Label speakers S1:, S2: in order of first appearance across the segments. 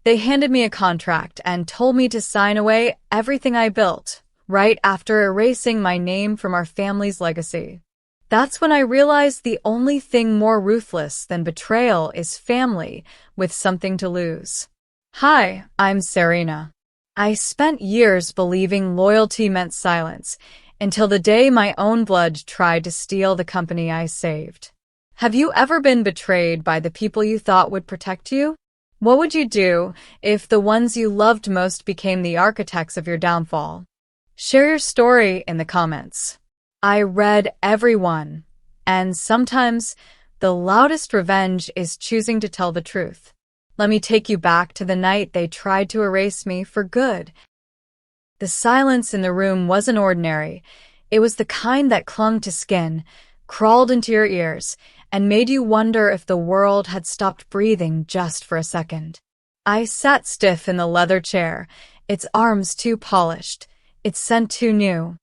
S1: They handed me a contract and told me to sign away everything I built, right after erasing my name from our family's legacy. That's when I realized the only thing more ruthless than betrayal is family with something to lose. Hi, I'm Serena. I spent years believing loyalty meant silence, until the day my own blood tried to steal the company I saved. Have you ever been betrayed by the people you thought would protect you? What would you do if the ones you loved most became the architects of your downfall? Share your story in the comments. I read every one, and sometimes the loudest revenge is choosing to tell the truth. Let me take you back to the night they tried to erase me for good. The silence in the room wasn't ordinary. It was the kind that clung to skin, crawled into your ears, and made you wonder if the world had stopped breathing just for a second. I sat stiff in the leather chair, its arms too polished, its scent too new.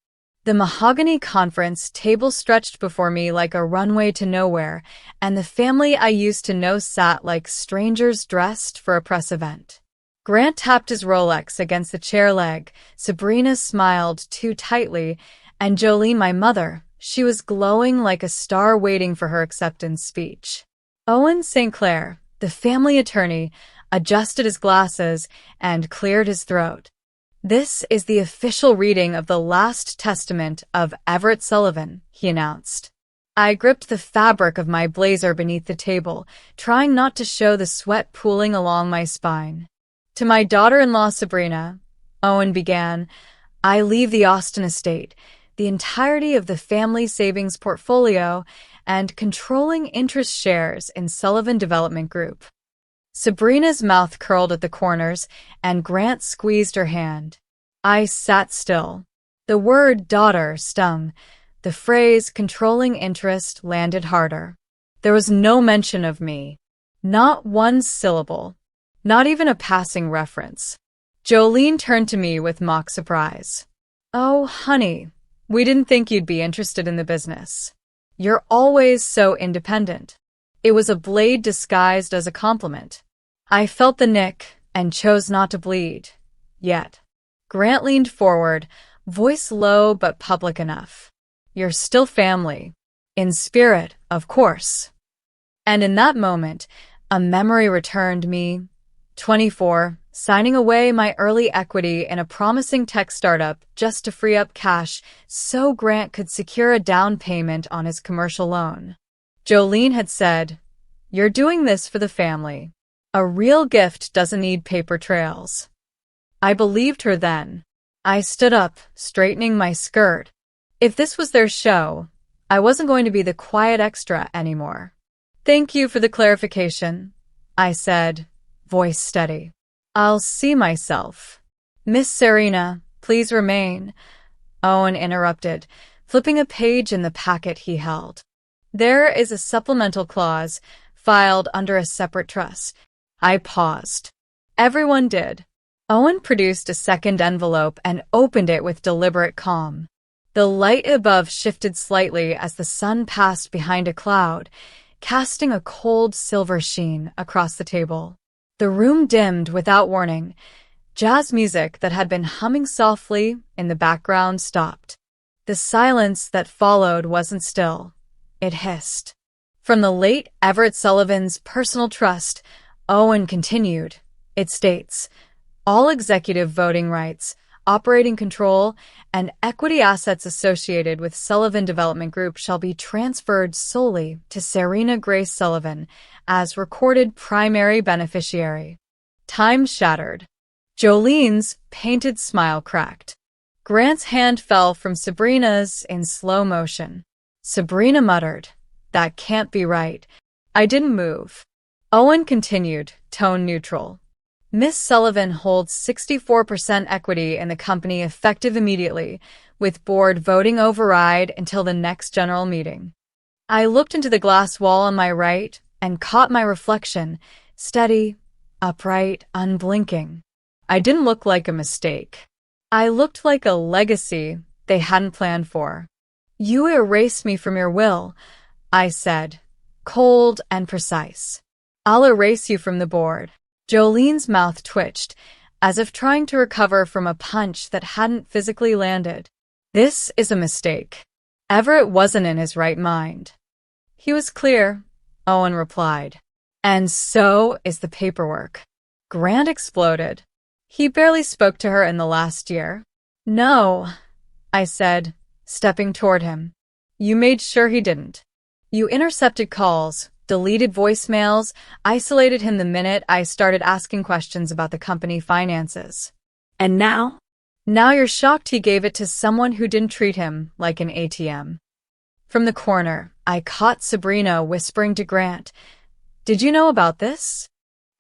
S1: The mahogany conference table stretched before me like a runway to nowhere, and the family I used to know sat like strangers dressed for a press event. Grant tapped his Rolex against the chair leg, Sabrina smiled too tightly, and Jolene, my mother, she was glowing like a star waiting for her acceptance speech. Owen St. Clair, the family attorney, adjusted his glasses and cleared his throat. This is the official reading of the last testament of Everett Sullivan, he announced. I gripped the fabric of my blazer beneath the table, trying not to show the sweat pooling along my spine. To my daughter-in-law Sabrina, Owen began, I leave the Austin estate, the entirety of the family savings portfolio, and controlling interest shares in Sullivan Development Group. Sabrina's mouth curled at the corners, and Grant squeezed her hand. I sat still. The word daughter stung. The phrase controlling interest landed harder. There was no mention of me. Not one syllable. Not even a passing reference. Jolene turned to me with mock surprise. Oh, honey, we didn't think you'd be interested in the business. You're always so independent. It was a blade disguised as a compliment. I felt the nick and chose not to bleed. Yet. Grant leaned forward, voice low but public enough. You're still family. In spirit, of course. And in that moment, a memory returned me. 24, signing away my early equity in a promising tech startup just to free up cash so Grant could secure a down payment on his commercial loan. Jolene had said, You're doing this for the family. A real gift doesn't need paper trails. I believed her then. I stood up, straightening my skirt. If this was their show, I wasn't going to be the quiet extra anymore. Thank you for the clarification, I said, voice steady. I'll see myself. Miss Serena, please remain, Owen interrupted, flipping a page in the packet he held. There is a supplemental clause, filed under a separate trust. I paused. Everyone did. Owen produced a second envelope and opened it with deliberate calm. The light above shifted slightly as the sun passed behind a cloud, casting a cold silver sheen across the table. The room dimmed without warning. Jazz music that had been humming softly in the background stopped. The silence that followed wasn't still. It hissed. From the late Everett Sullivan's personal trust, Owen continued. It states, all executive voting rights, operating control, and equity assets associated with Sullivan Development Group shall be transferred solely to Serena Grace Sullivan as recorded primary beneficiary. Time shattered. Jolene's painted smile cracked. Grant's hand fell from Sabrina's in slow motion. Sabrina muttered, That can't be right. I didn't move. Owen continued, tone neutral. Miss Sullivan holds 64% equity in the company effective immediately, with board voting override until the next general meeting. I looked into the glass wall on my right and caught my reflection, steady, upright, unblinking. I didn't look like a mistake. I looked like a legacy they hadn't planned for. You erased me from your will, I said, cold and precise. I'll erase you from the board. Jolene's mouth twitched, as if trying to recover from a punch that hadn't physically landed. This is a mistake. Everett wasn't in his right mind. He was clear, Owen replied. And so is the paperwork. Grant exploded. He barely spoke to her in the last year. No, I said, stepping toward him. You made sure he didn't. You intercepted calls, deleted voicemails, isolated him the minute I started asking questions about the company finances.
S2: And now?
S1: Now you're shocked he gave it to someone who didn't treat him like an ATM. From the corner, I caught Sabrina whispering to Grant, "Did you know about this?"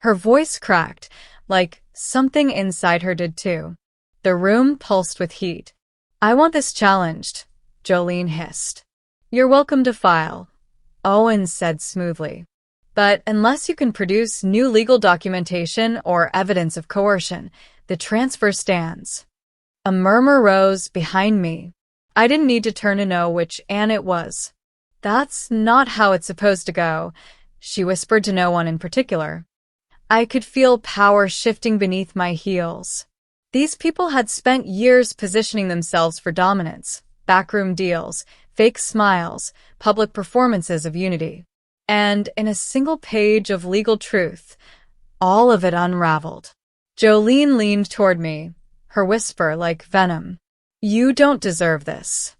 S1: Her voice cracked, like something inside her did too. The room pulsed with heat. "I want this challenged," Jolene hissed. "You're welcome to file," Owen said smoothly. "But unless you can produce new legal documentation or evidence of coercion, the transfer stands." A murmur rose behind me. I didn't need to turn to know which Anne it was. "That's not how it's supposed to go," she whispered to no one in particular. I could feel power shifting beneath my heels. These people had spent years positioning themselves for dominance, backroom deals, fake smiles, public performances of unity. And in a single page of legal truth, all of it unraveled. Jolene leaned toward me, her whisper like venom. "You don't deserve this."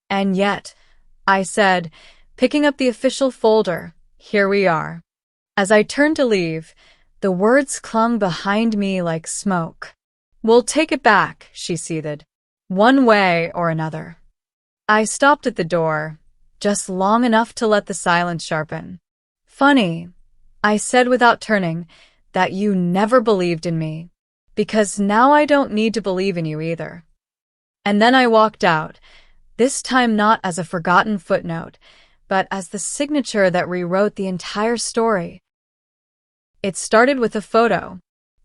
S1: "And yet," I said, picking up the official folder, "here we are." As I turned to leave, the words clung behind me like smoke. "We'll take it back," she seethed. "One way or another." I stopped at the door, just long enough to let the silence sharpen. "Funny," I said without turning, "that you never believed in me. Because now I don't need to believe in you either." And then I walked out, this time not as a forgotten footnote, but as the signature that rewrote the entire story. It started with a photo.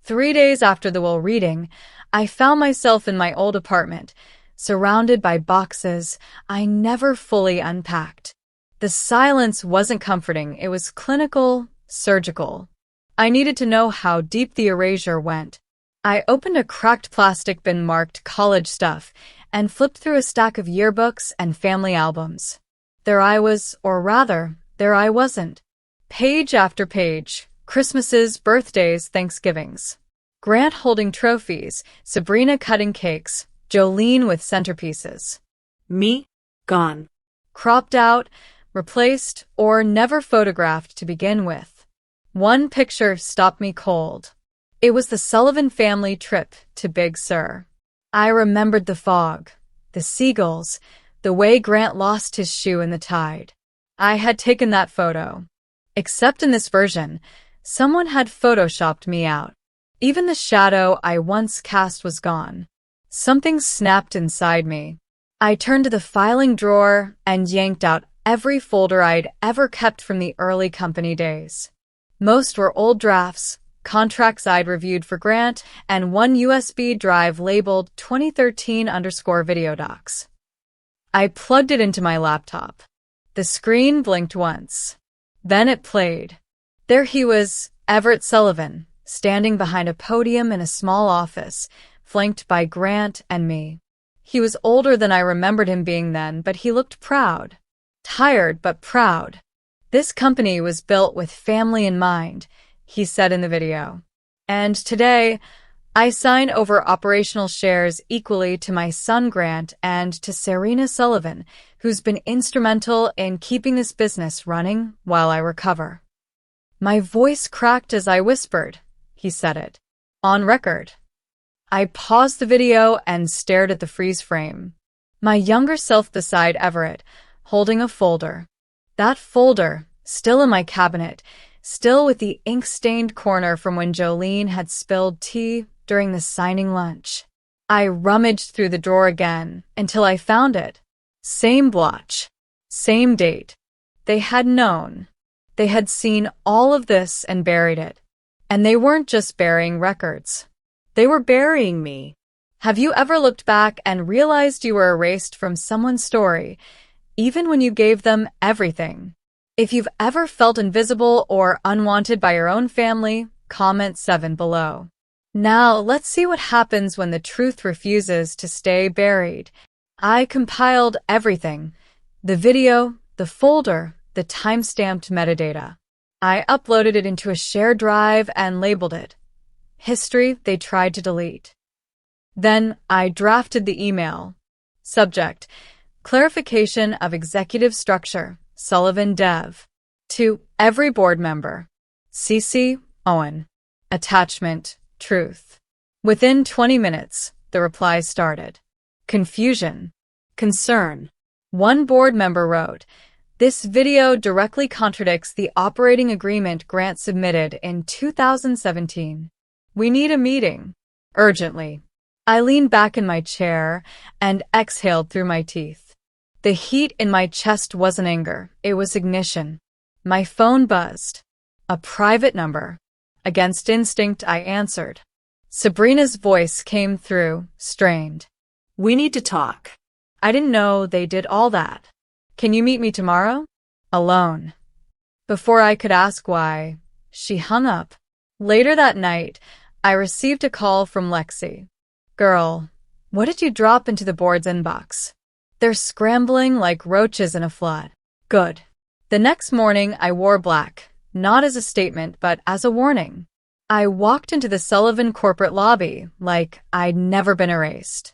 S1: 3 days after the will reading, I found myself in my old apartment, surrounded by boxes I never fully unpacked. The silence wasn't comforting, it was clinical, surgical. I needed to know how deep the erasure went. I opened a cracked plastic bin marked college stuff and flipped through a stack of yearbooks and family albums. There I was, or rather, there I wasn't. Page after page, Christmases, birthdays, Thanksgivings. Grant holding trophies, Sabrina cutting cakes, Jolene with centerpieces.
S2: Me? Gone.
S1: Cropped out, replaced, or never photographed to begin with. One picture stopped me cold. It was the Sullivan family trip to Big Sur. I remembered the fog, the seagulls, the way Grant lost his shoe in the tide. I had taken that photo. Except in this version, someone had photoshopped me out. Even the shadow I once cast was gone. Something snapped inside me. I turned to the filing drawer and yanked out every folder I'd ever kept from the early company days. Most were old drafts, contracts I'd reviewed for Grant, and one USB drive labeled 2013_video docs. I plugged it into my laptop. The screen blinked once. Then it played. There he was, Everett Sullivan, standing behind a podium in a small office, flanked by Grant and me. He was older than I remembered him being then, but he looked proud. Tired, but proud. "This company was built with family in mind," he said in the video. "And today, I sign over operational shares equally to my son Grant and to Serena Sullivan, who's been instrumental in keeping this business running while I recover." My voice cracked as I whispered, "He said it. On record." I paused the video and stared at the freeze frame. My younger self beside Everett, holding a folder. That folder, still in my cabinet, still with the ink-stained corner from when Jolene had spilled tea during the signing lunch. I rummaged through the drawer again until I found it. Same blotch. Same date. They had known. They had seen all of this and buried it. And they weren't just burying records. They were burying me. Have you ever looked back and realized you were erased from someone's story, even when you gave them everything? If you've ever felt invisible or unwanted by your own family, comment 7 below. Now, let's see what happens when the truth refuses to stay buried. I compiled everything. The video, the folder, the timestamped metadata. I uploaded it into a shared drive and labeled it History They Tried to Delete. Then I drafted the email. Subject: Clarification of Executive Structure, Sullivan Dev. To every board member. CC, Owen. Attachment: Truth. Within 20 minutes, the reply started. Confusion. Concern. One board member wrote, "This video directly contradicts the operating agreement Grant submitted in 2017. We need a meeting. Urgently." I leaned back in my chair and exhaled through my teeth. The heat in my chest wasn't anger, it was ignition. My phone buzzed. A private number. Against instinct, I answered. Sabrina's voice came through, strained.
S2: "We need to talk."
S1: I didn't know they did all that. "Can you meet me tomorrow?" Alone. Before I could ask why, she hung up. Later that night, I received a call from Lexi. "Girl, what did you drop into the board's inbox? They're scrambling like roaches in a flood." Good. The next morning, I wore black, not as a statement, but as a warning. I walked into the Sullivan corporate lobby like I'd never been erased.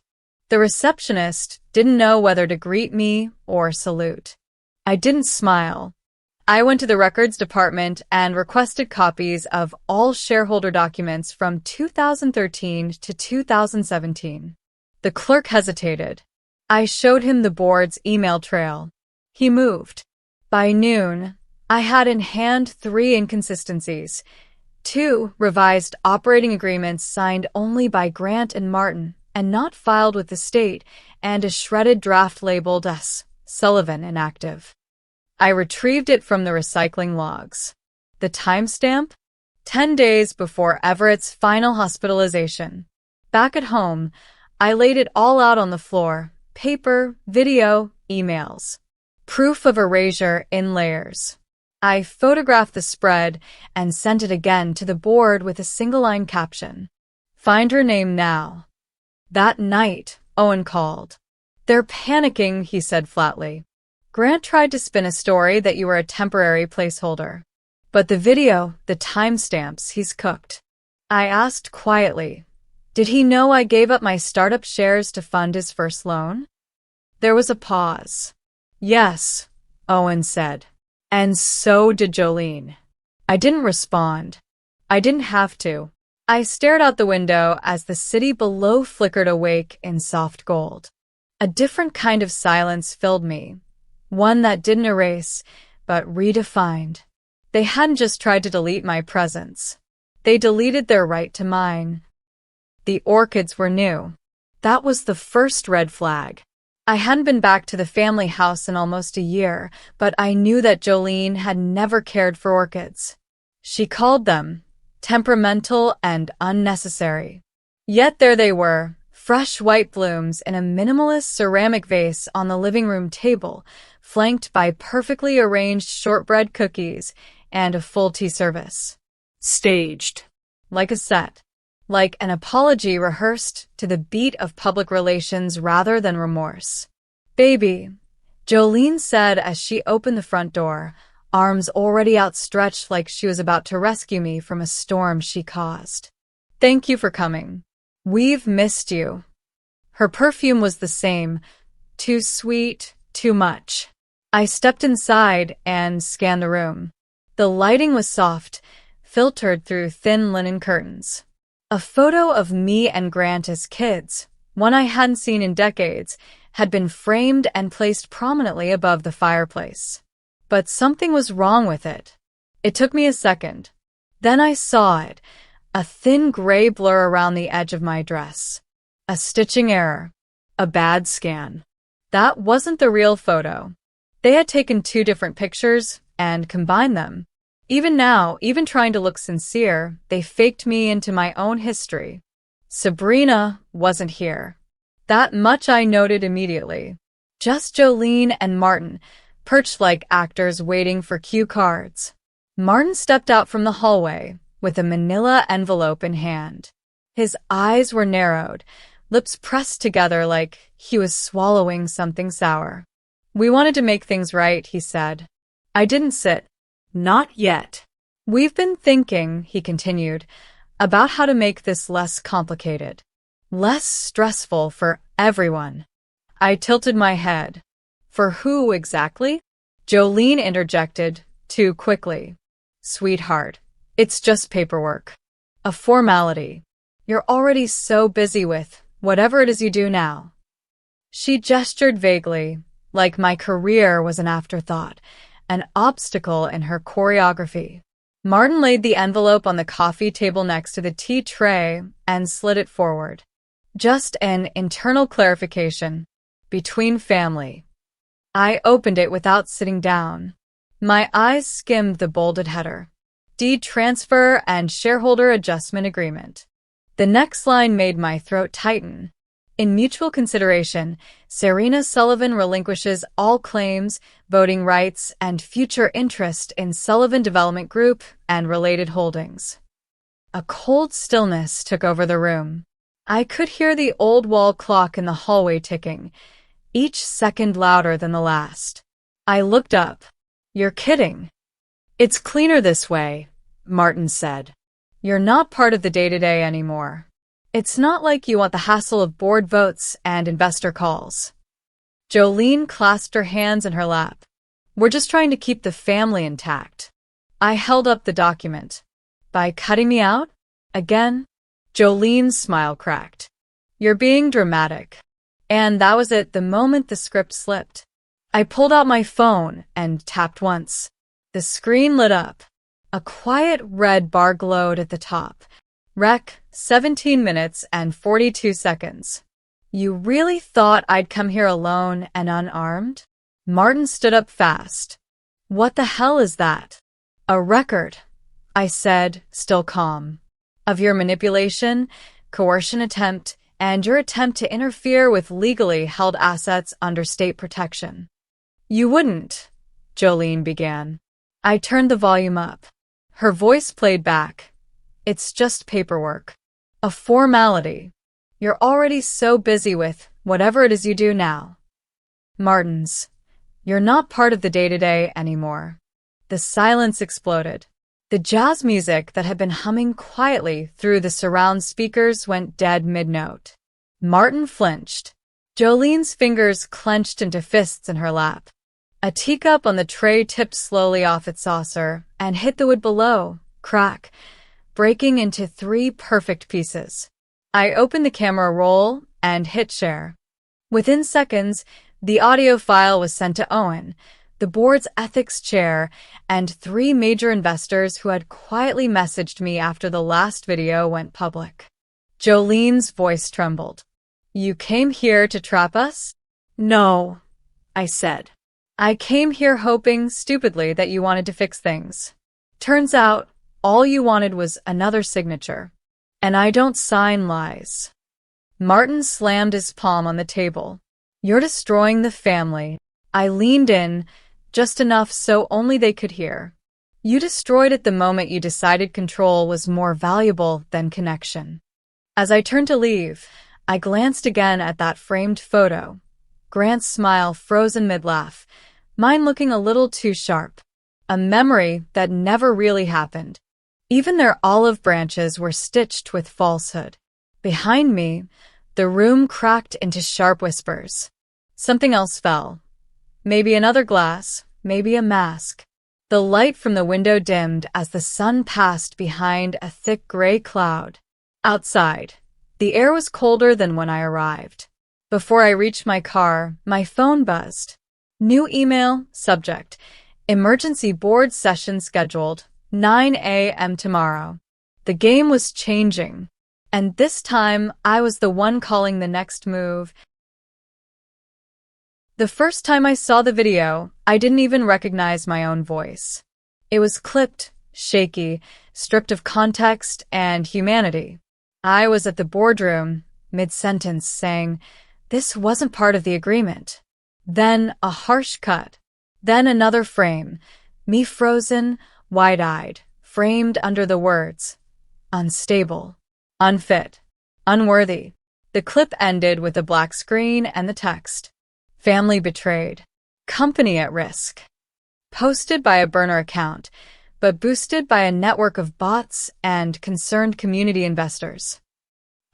S1: The receptionist didn't know whether to greet me or salute. I didn't smile. I went to the records department and requested copies of all shareholder documents from 2013 to 2017. The clerk hesitated. I showed him the board's email trail. He moved. By noon, I had in hand 3 inconsistencies, 2 revised operating agreements signed only by Grant and Martin and not filed with the state, and a shredded draft labeled S. Sullivan inactive. I retrieved it from the recycling logs. The timestamp? 10 days before Everett's final hospitalization. Back at home, I laid it all out on the floor. Paper, video, emails. Proof of erasure in layers. I photographed the spread and sent it again to the board with a single-line caption. "Find her name now." That night, Owen called. "They're panicking," he said flatly. "Grant tried to spin a story that you were a temporary placeholder. But the video, the timestamps, he's cooked." I asked quietly, "Did he know I gave up my startup shares to fund his first loan?" There was a pause. "Yes," Owen said. "And so did Jolene." I didn't respond. I didn't have to. I stared out the window as the city below flickered awake in soft gold. A different kind of silence filled me. One that didn't erase, but redefined. They hadn't just tried to delete my presence. They deleted their right to mine. The orchids were new. That was the first red flag. I hadn't been back to the family house in almost a year, but I knew that Jolene had never cared for orchids. She called them temperamental and unnecessary. Yet there they were, fresh white blooms in a minimalist ceramic vase on the living room table, flanked by perfectly arranged shortbread cookies and a full tea service.
S2: Staged.
S1: Like a set. Like an apology rehearsed to the beat of public relations rather than remorse. "Baby," Jolene said as she opened the front door, arms already outstretched like she was about to rescue me from a storm she caused. "Thank you for coming. We've missed you." Her perfume was the same. Too sweet, too much. I stepped inside and scanned the room. The lighting was soft, filtered through thin linen curtains. A photo of me and Grant as kids, one I hadn't seen in decades, had been framed and placed prominently above the fireplace. But something was wrong with it. It took me a second. Then I saw it, a thin gray blur around the edge of my dress. A stitching error. A bad scan. That wasn't the real photo. They had taken 2 different pictures and combined them. Even now, even trying to look sincere, they faked me into my own history. Sabrina wasn't here. That much I noted immediately. Just Jolene and Martin, perched like actors waiting for cue cards. Martin stepped out from the hallway, with a manila envelope in hand. His eyes were narrowed, lips pressed together like he was swallowing something sour. "We wanted to make things right," he said. I didn't sit.
S2: Not yet.
S1: "We've been thinking," he continued, "about how to make this less complicated, less stressful for everyone." I tilted my head. "For who exactly?" Jolene interjected, too quickly. "Sweetheart, it's just paperwork. A formality. You're already so busy with whatever it is you do now." She gestured vaguely, like my career was an afterthought, an obstacle in her choreography. Martin laid the envelope on the coffee table next to the tea tray and slid it forward. "Just an internal clarification. Between family." I opened it without sitting down. My eyes skimmed the bolded header. "Deed transfer and shareholder adjustment agreement." The next line made my throat tighten. "In mutual consideration, Serena Sullivan relinquishes all claims, voting rights, and future interest in Sullivan Development Group and related holdings." A cold stillness took over the room. I could hear the old wall clock in the hallway ticking, each second louder than the last. I looked up. "You're kidding." "It's cleaner this way," Martin said. "You're not part of the day-to-day anymore. It's not like you want the hassle of board votes and investor calls." Jolene clasped her hands in her lap. "We're just trying to keep the family intact." I held up the document. "By cutting me out? Again?" Jolene's smile cracked. "You're being dramatic." And that was it the moment the script slipped. I pulled out my phone and tapped once. The screen lit up. A quiet red bar glowed at the top. "Rec, 17 minutes and 42 seconds. "You really thought I'd come here alone and unarmed?" Martin stood up fast. "What the hell is that?" "A record," I said, still calm. "Of your manipulation, coercion attempt, and your attempt to interfere with legally held assets under state protection." "You wouldn't," Jolene began. I turned the volume up. Her voice played back. "It's just paperwork. A formality. You're already so busy with whatever it is you do now." Martin's. "You're not part of the day-to-day anymore." The silence exploded. The jazz music that had been humming quietly through the surround speakers went dead mid-note. Martin flinched. Jolene's fingers clenched into fists in her lap. A teacup on the tray tipped slowly off its saucer and hit the wood below, crack, breaking into 3 perfect pieces. I opened the camera roll and hit share. Within seconds, the audio file was sent to Owen, the board's ethics chair, and 3 major investors who had quietly messaged me after the last video went public. Jolene's voice trembled. "You came here to trap us?" "No," I said. "I came here hoping, stupidly, that you wanted to fix things. Turns out, all you wanted was another signature. And I don't sign lies." Martin slammed his palm on the table. "You're destroying the family." I leaned in, just enough so only they could hear. "You destroyed it the moment you decided control was more valuable than connection." As I turned to leave, I glanced again at that framed photo. Grant's smile frozen mid-laugh, mine looking a little too sharp. A memory that never really happened. Even their olive branches were stitched with falsehood. Behind me, the room cracked into sharp whispers. Something else fell. Maybe another glass, maybe a mask. The light from the window dimmed as the sun passed behind a thick gray cloud. Outside, the air was colder than when I arrived. Before I reached my car, my phone buzzed. New email, subject, emergency board session scheduled, 9 a.m. tomorrow. The game was changing, and this time I was the one calling the next move. The first time I saw the video, I didn't even recognize my own voice. It was clipped, shaky, stripped of context and humanity. I was at the boardroom, mid-sentence, saying, "This wasn't part of the agreement." Then a harsh cut. Then another frame, me frozen, wide-eyed, framed under the words, unstable, unfit, unworthy. The clip ended with a black screen and the text, family betrayed, company at risk. Posted by a burner account, but boosted by a network of bots and concerned community investors.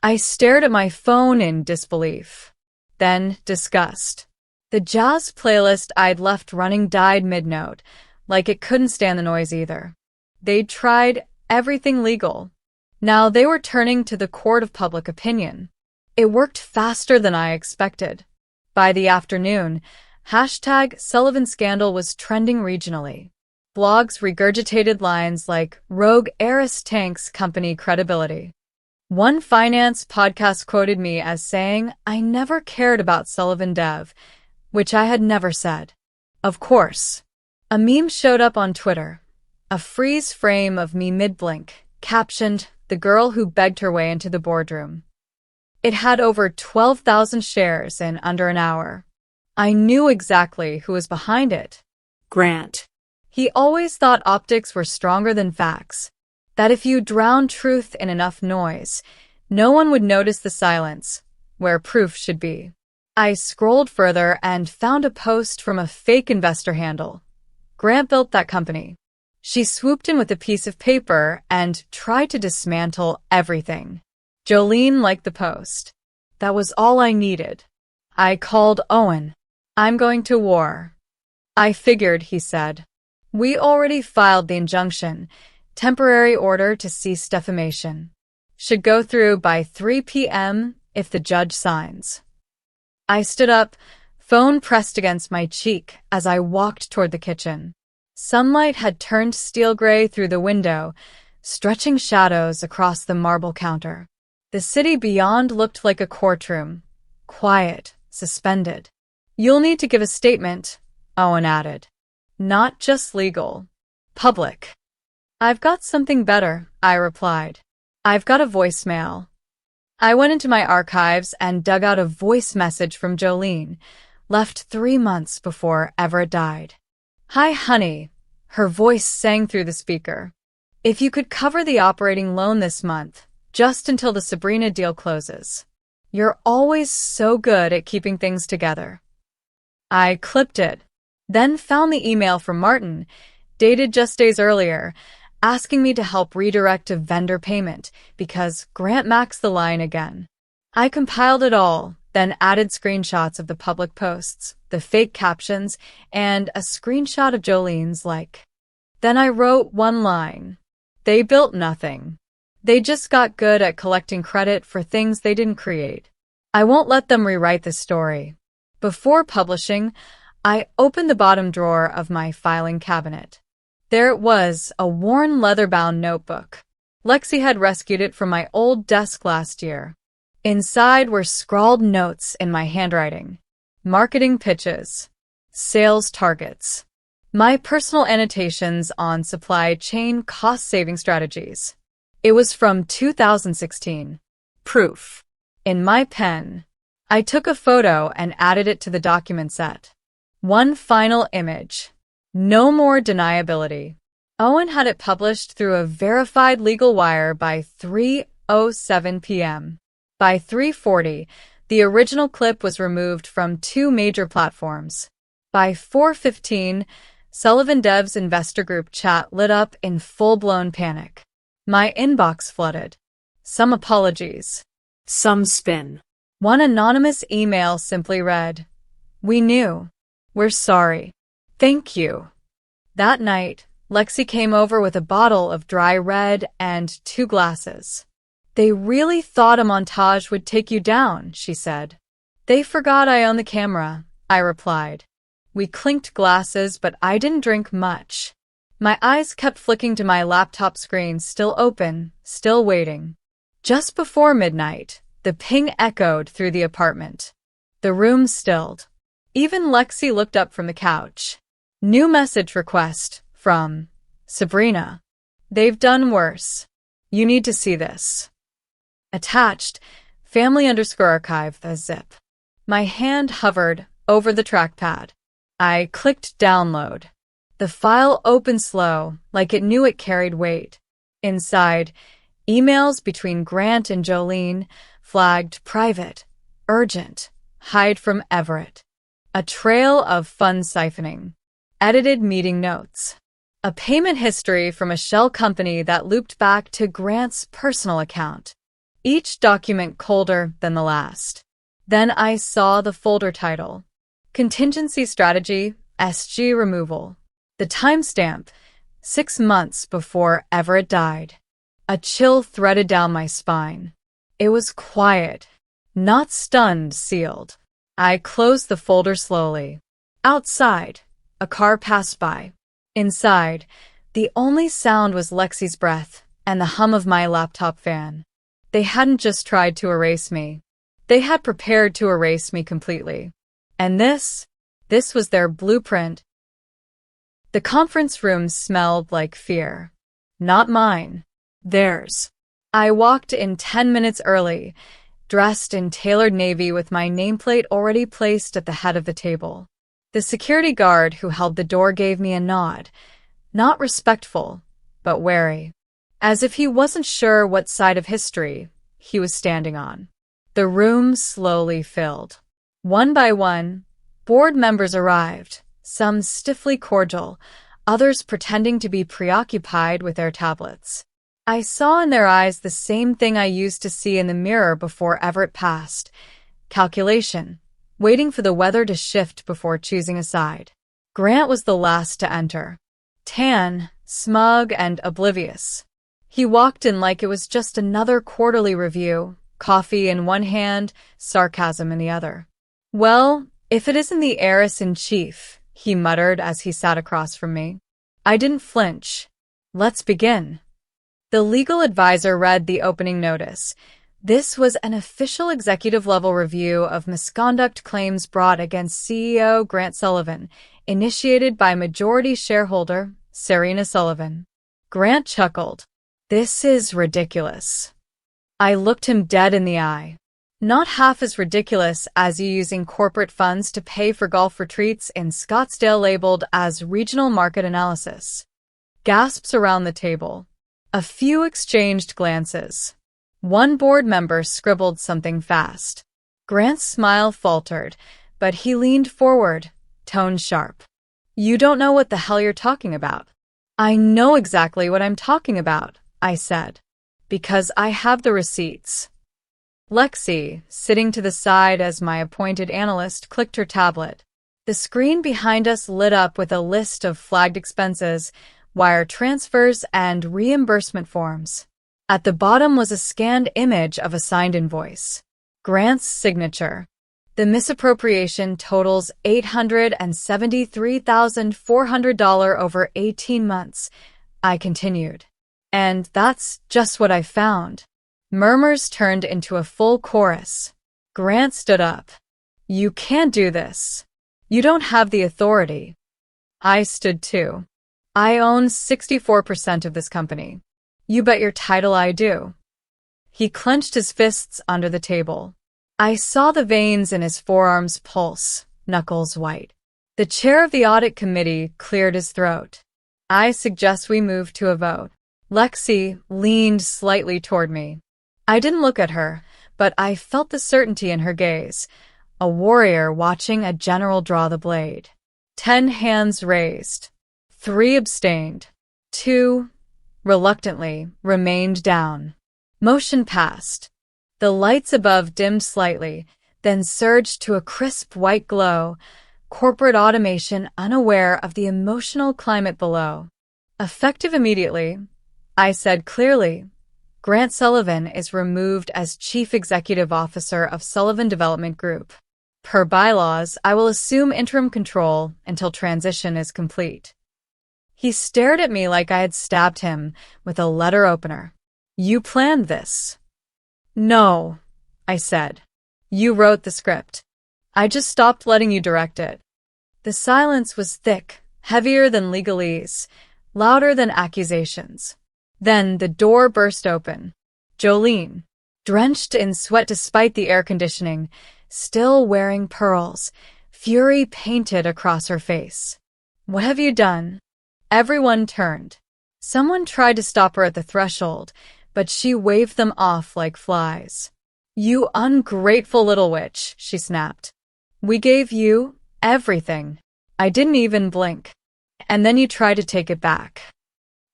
S1: I stared at my phone in disbelief, then disgust. The jazz playlist I'd left running died mid-note, like it couldn't stand the noise either. They'd tried everything legal. Now they were turning to the court of public opinion. It worked faster than I expected. By the afternoon, #Sullivan Scandal was trending regionally. Blogs regurgitated lines like, rogue heiress tanks company credibility. One finance podcast quoted me as saying, I never cared about Sullivan Dev, which I had never said. Of course. A meme showed up on Twitter. A freeze frame of me mid-blink, captioned, the girl who begged her way into the boardroom. It had over 12,000 shares in under an hour. I knew exactly who was behind it.
S2: Grant.
S1: He always thought optics were stronger than facts, that if you drown truth in enough noise, no one would notice the silence, where proof should be. I scrolled further and found a post from a fake investor handle. Grant built that company. She swooped in with a piece of paper and tried to dismantle everything. Jolene liked the post. That was all I needed. I called Owen. I'm going to war. I figured, he said. We already filed the injunction, temporary order to cease defamation. Should go through by 3 p.m. if the judge signs. I stood up, phone pressed against my cheek as I walked toward the kitchen. Sunlight had turned steel gray through the window, stretching shadows across the marble counter. The city beyond looked like a courtroom, quiet, suspended. You'll need to give a statement, Owen added. Not just legal. Public. I've got something better, I replied. I've got a voicemail. I went into my archives and dug out a voice message from Jolene, left 3 months before Everett died. Hi, honey. Her voice sang through the speaker. If you could cover the operating loan this month, just until the Sabrina deal closes. You're always so good at keeping things together. I clipped it, then found the email from Martin, dated just days earlier, asking me to help redirect a vendor payment because Grant maxed the line again. I compiled it all, then added screenshots of the public posts, the fake captions, and a screenshot of Jolene's like. Then I wrote one line. They built nothing. They just got good at collecting credit for things they didn't create. I won't let them rewrite the story. Before publishing, I opened the bottom drawer of my filing cabinet. There it was, a worn leather-bound notebook. Lexi had rescued it from my old desk last year. Inside were scrawled notes in my handwriting. Marketing pitches. Sales targets. My personal annotations on supply chain cost-saving strategies. It was from 2016. Proof. In my pen. I took a photo and added it to the document set. One final image. No more deniability. Owen had it published through a verified legal wire by 3:07 p.m. By 3:40, the original clip was removed from 2 major platforms. By 4:15, Sullivan Dev's investor group chat lit up in full-blown panic. My inbox flooded. Some apologies.
S2: Some spin.
S1: One anonymous email simply read, We knew. We're sorry. Thank you. That night, Lexi came over with a bottle of dry red and 2 glasses. They really thought a montage would take you down, she said. They forgot I own the camera, I replied. We clinked glasses, but I didn't drink much. My eyes kept flicking to my laptop screen, still open, still waiting. Just before midnight, the ping echoed through the apartment. The room stilled. Even Lexi looked up from the couch. New message request from Sabrina. They've done worse. You need to see this. Attached, family_archive the zip. My hand hovered over the trackpad. I clicked download. The file opened slow, like it knew it carried weight. Inside, emails between Grant and Jolene, flagged private, urgent, hide from Everett. A trail of fund siphoning. Edited meeting notes. A payment history from a shell company that looped back to Grant's personal account. Each document colder than the last. Then I saw the folder title. Contingency Strategy, SG Removal. The timestamp, 6 months before Everett died. A chill threaded down my spine. It was quiet, not stunned, sealed. I closed the folder slowly. Outside, a car passed by. Inside, the only sound was Lexi's breath and the hum of my laptop fan. They hadn't just tried to erase me. They had prepared to erase me completely. And this was their blueprint. The conference room smelled like fear. Not mine. Theirs. I walked in 10 minutes early, dressed in tailored navy with my nameplate already placed at the head of the table. The security guard who held the door gave me a nod, not respectful, but wary, as if he wasn't sure what side of history he was standing on. The room slowly filled. One by one, board members arrived, some stiffly cordial, others pretending to be preoccupied with their tablets. I saw in their eyes the same thing I used to see in the mirror before Everett passed. Calculation, waiting for the weather to shift before choosing a side. Grant was the last to enter. Tan, smug, and oblivious. He walked in like it was just another quarterly review, coffee in one hand, sarcasm in the other. Well, if it isn't the heiress-in-chief, he muttered as he sat across from me. I didn't flinch. Let's begin. The legal advisor read the opening notice. This was an official executive-level review of misconduct claims brought against CEO Grant Sullivan, initiated by majority shareholder Serena Sullivan. Grant chuckled. This is ridiculous. I looked him dead in the eye. Not half as ridiculous as you using corporate funds to pay for golf retreats in Scottsdale labeled as regional market analysis. Gasps around the table. A few exchanged glances. One board member scribbled something fast. Grant's smile faltered, but he leaned forward, tone sharp. You don't know what the hell you're talking about. I know exactly what I'm talking about, I said, because I have the receipts. Lexi, sitting to the side as my appointed analyst, clicked her tablet. The screen behind us lit up with a list of flagged expenses, wire transfers, and reimbursement forms. At the bottom was a scanned image of a signed invoice. Grant's signature. The misappropriation totals $873,400 over 18 months, I continued. And that's just what I found. Murmurs turned into a full chorus. Grant stood up. You can't do this. You don't have the authority. I stood too. I own 64% of this company. You bet your title I do. He clenched his fists under the table. I saw the veins in his forearms pulse, knuckles white. The chair of the audit committee cleared his throat. I suggest we move to a vote. Lexi leaned slightly toward me. I didn't look at her, but I felt the certainty in her gaze, a warrior watching a general draw the blade. 10 hands raised. 3 abstained. 2, reluctantly, remained down. Motion passed. The lights above dimmed slightly, then surged to a crisp white glow, corporate automation unaware of the emotional climate below. Effective immediately, I said clearly, Grant Sullivan is removed as Chief Executive Officer of Sullivan Development Group. Per bylaws, I will assume interim control until transition is complete. He stared at me like I had stabbed him with a letter opener. You planned this. No, I said. You wrote the script. I just stopped letting you direct it. The silence was thick, heavier than legalese, louder than accusations. Then the door burst open. Jolene, drenched in sweat despite the air conditioning, still wearing pearls, fury painted across her face. What have you done? Everyone turned. Someone tried to stop her at the threshold, but she waved them off like flies. "You ungrateful little witch," she snapped. "We gave you everything. I didn't even blink. And then you try to take it back.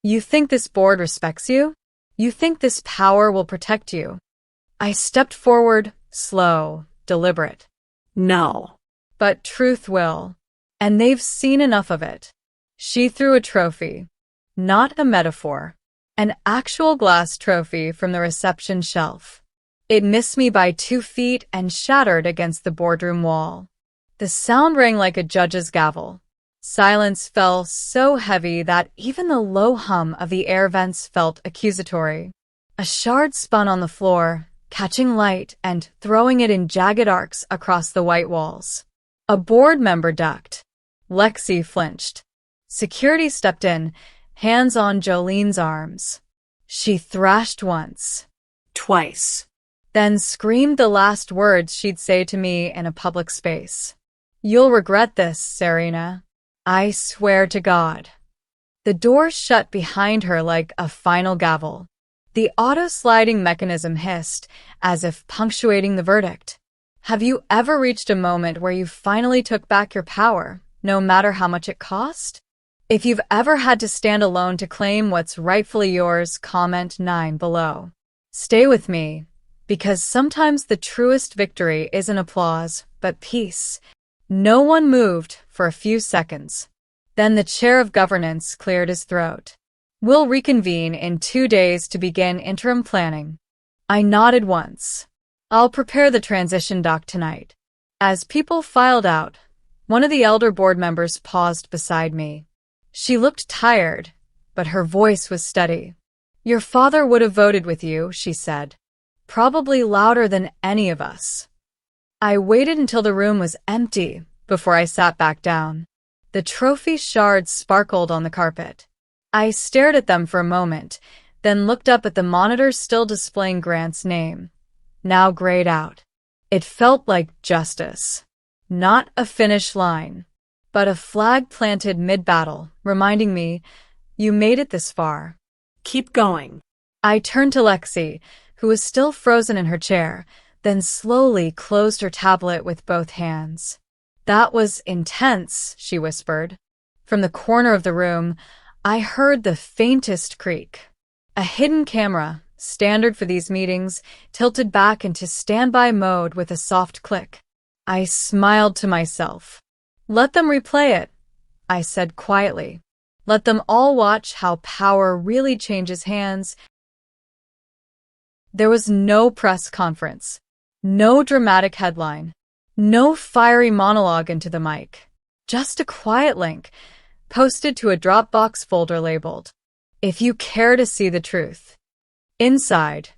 S1: You think this board respects you? You think this power will protect you?" I stepped forward, slow, deliberate.
S2: No.
S1: "But truth will. And they've seen enough of it." She threw a trophy. Not a metaphor. An actual glass trophy from the reception shelf. It missed me by 2 feet and shattered against the boardroom wall. The sound rang like a judge's gavel. Silence fell so heavy that even the low hum of the air vents felt accusatory. A shard spun on the floor, catching light and throwing it in jagged arcs across the white walls. A board member ducked. Lexi flinched. Security stepped in, hands on Jolene's arms. She thrashed once.
S2: Twice.
S1: Then screamed the last words she'd say to me in a public space. "You'll regret this, Serena. I swear to God." The door shut behind her like a final gavel. The auto-sliding mechanism hissed, as if punctuating the verdict. Have you ever reached a moment where you finally took back your power, no matter how much it cost? If you've ever had to stand alone to claim what's rightfully yours, comment 9 below. Stay with me, because sometimes the truest victory isn't applause, but peace. No one moved for a few seconds. Then the chair of governance cleared his throat. "We'll reconvene in 2 days to begin interim planning." I nodded once. "I'll prepare the transition doc tonight." As people filed out, one of the elder board members paused beside me. She looked tired, but her voice was steady. "Your father would have voted with you," she said. "Probably louder than any of us." I waited until the room was empty before I sat back down. The trophy shards sparkled on the carpet. I stared at them for a moment, then looked up at the monitor still displaying Grant's name, now grayed out. It felt like justice. Not a finish line, but a flag planted mid-battle, reminding me, you made it this far.
S2: Keep going.
S1: I turned to Lexi, who was still frozen in her chair, then slowly closed her tablet with both hands. "That was intense," she whispered. From the corner of the room, I heard the faintest creak. A hidden camera, standard for these meetings, tilted back into standby mode with a soft click. I smiled to myself. "Let them replay it," I said quietly. "Let them all watch how power really changes hands." There was no press conference, no dramatic headline, no fiery monologue into the mic, just a quiet link posted to a Dropbox folder labeled, "If you care to see the truth." Inside,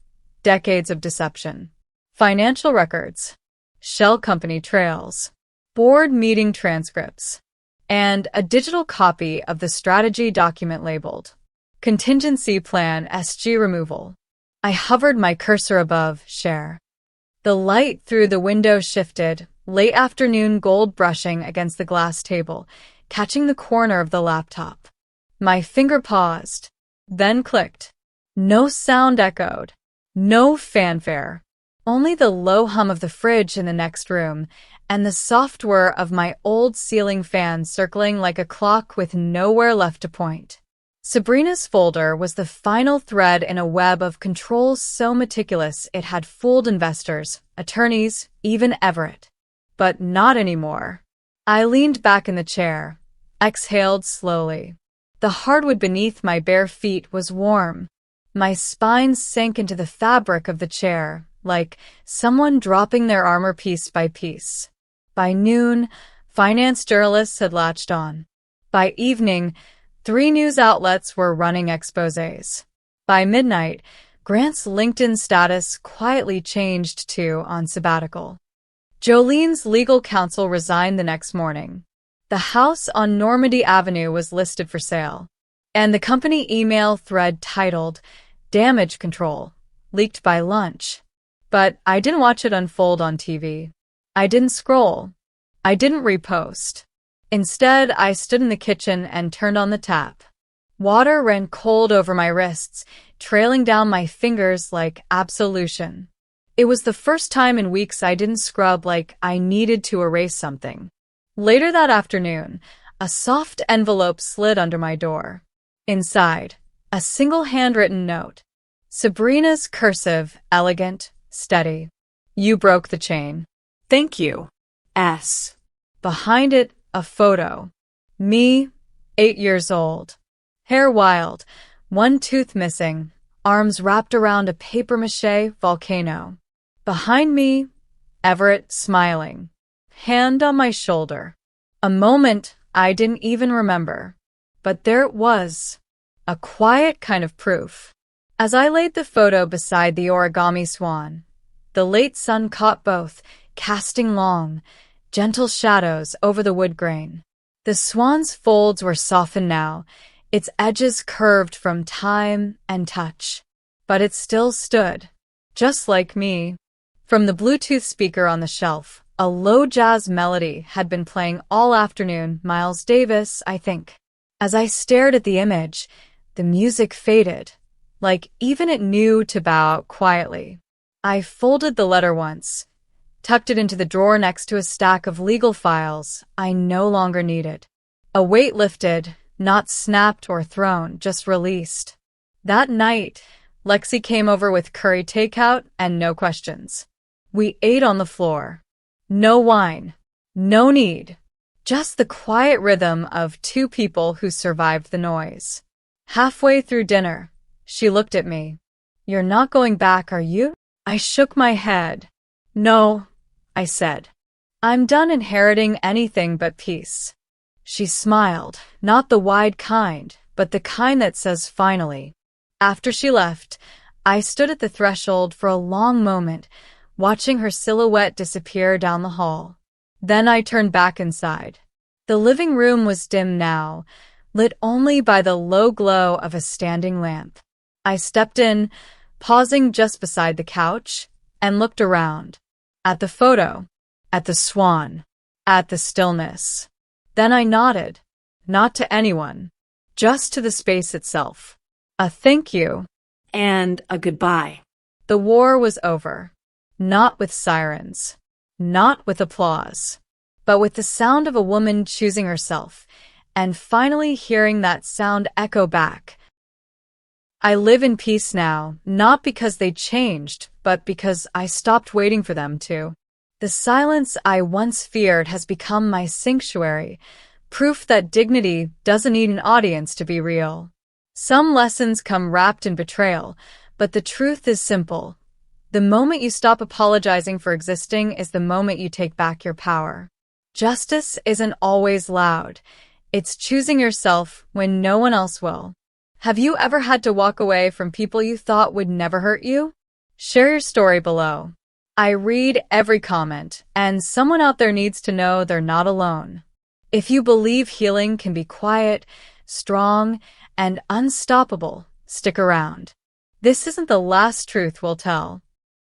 S1: decades of deception, financial records, shell company trails, board meeting transcripts, and a digital copy of the strategy document labeled, "Contingency Plan SG Removal." I hovered my cursor above share. The light through the window shifted, late afternoon gold brushing against the glass table, catching the corner of the laptop. My finger paused, then clicked. No sound echoed, no fanfare, only the low hum of the fridge in the next room and the soft whir of my old ceiling fan circling like a clock with nowhere left to point. Sabrina's folder was the final thread in a web of controls so meticulous it had fooled investors, attorneys, even Everett. But not anymore. I leaned back in the chair, exhaled slowly. The hardwood beneath my bare feet was warm. My spine sank into the fabric of the chair, like someone dropping their armor piece by piece. By noon, finance journalists had latched on. By evening, 3 news outlets were running exposés. By midnight, Grant's LinkedIn status quietly changed to on sabbatical. Jolene's legal counsel resigned the next morning. The house on Normandy Avenue was listed for sale, and the company email thread titled "Damage Control" leaked by lunch. But I didn't watch it unfold on TV. I didn't scroll. I didn't repost. Instead, I stood in the kitchen and turned on the tap. Water ran cold over my wrists, trailing down my fingers like absolution. It was the first time in weeks I didn't scrub like I needed to erase something. Later that afternoon, a soft envelope slid under my door. Inside, a single handwritten note. Sabrina's cursive, elegant, steady. You broke the chain.
S2: Thank you. S.
S1: Behind it, a photo. Me, 8 years old. Hair wild, one tooth missing, arms wrapped around a papier-mâché volcano. Behind me, Everett smiling, hand on my shoulder. A moment I didn't even remember. But there it was, a quiet kind of proof. As I laid the photo beside the origami swan, the late sun caught both, casting long, gentle shadows over the wood grain. The swan's folds were softened now, its edges curved from time and touch. But it still stood, just like me. From the Bluetooth speaker on the shelf, a low jazz melody had been playing all afternoon, Miles Davis, I think. As I stared at the image, the music faded, like even it knew to bow out quietly. I folded the letter once, tucked it into the drawer next to a stack of legal files I no longer needed. A weight lifted, not snapped or thrown, just released. That night, Lexi came over with curry takeout and no questions. We ate on the floor. No wine, no need, just the quiet rhythm of two people who survived the noise. Halfway through dinner, she looked at me. You're not going back, are you? I shook my head. No, I said. I'm done inheriting anything but peace. She smiled, not the wide kind, but the kind that says finally. After she left, I stood at the threshold for a long moment, watching her silhouette disappear down the hall. Then I turned back inside. The living room was dim now, lit only by the low glow of a standing lamp. I stepped in, pausing just beside the couch, and looked around. At the photo, at the swan, at the stillness. Then I nodded, not to anyone, just to the space itself. A thank you.
S2: And a goodbye.
S1: The war was over. Not with sirens, not with applause, but with the sound of a woman choosing herself, and finally hearing that sound echo back. I live in peace now, not because they changed, but because I stopped waiting for them to. The silence I once feared has become my sanctuary, proof that dignity doesn't need an audience to be real. Some lessons come wrapped in betrayal, but the truth is simple. The moment you stop apologizing for existing is the moment you take back your power. Justice isn't always loud. It's choosing yourself when no one else will. Have you ever had to walk away from people you thought would never hurt you? Share your story below. I read every comment, and someone out there needs to know they're not alone. If you believe healing can be quiet, strong, and unstoppable, stick around. This isn't the last truth we'll tell.